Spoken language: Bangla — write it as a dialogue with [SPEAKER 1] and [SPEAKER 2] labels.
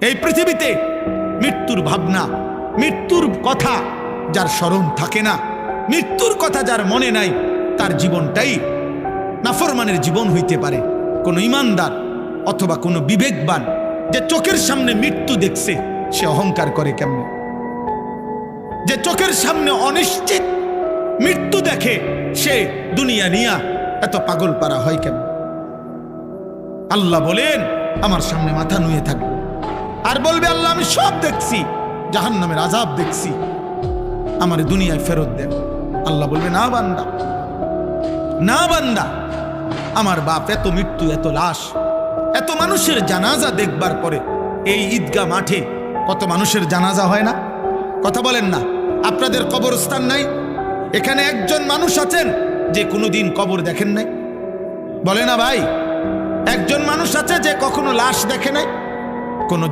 [SPEAKER 1] এই পৃথিবীতে মৃত্যুর ভাবনা, মৃত্যুর কথা যার স্মরণ থাকে না, মৃত্যুর কথা যার মনে নাই, তার জীবনটাই নাফরমানের জীবন হইতে পারে। কোনো ইমানদার অথবা কোনো বিবেকবান যে চোখের সামনে মৃত্যু দেখছে, সে অহংকার করে কেমনে? যে চোখের সামনে অনিশ্চিত মৃত্যু দেখে, সে দুনিয়া নিয়া এত পাগল পারা হয় কেন? আল্লাহ বলেন, আমার সামনে মাথা নুয়ে থাকবে আর বলবে, আল্লাহ আমি সব দেখছি, জাহান্নামের আযাব দেখছি, আমার দুনিয়ায় ফেরত দেন। আল্লাহ বলবে, না বান্দা, না বান্দা, আমার বাপ এত মৃত্যু, এত লাশ, এত মানুষের জানাজা দেখবার পরে এই ঈদগাহ মাঠে কত মানুষের জানাজা হয় না? কথা বলেন না? আপনাদের কবরস্থান নাই? এখানে একজন মানুষ আছেন যে কোনোদিন কবর দেখেন নাই? বলে না ভাই, একজন মানুষ আছে যে কখনো লাশ দেখে নাই? কোনো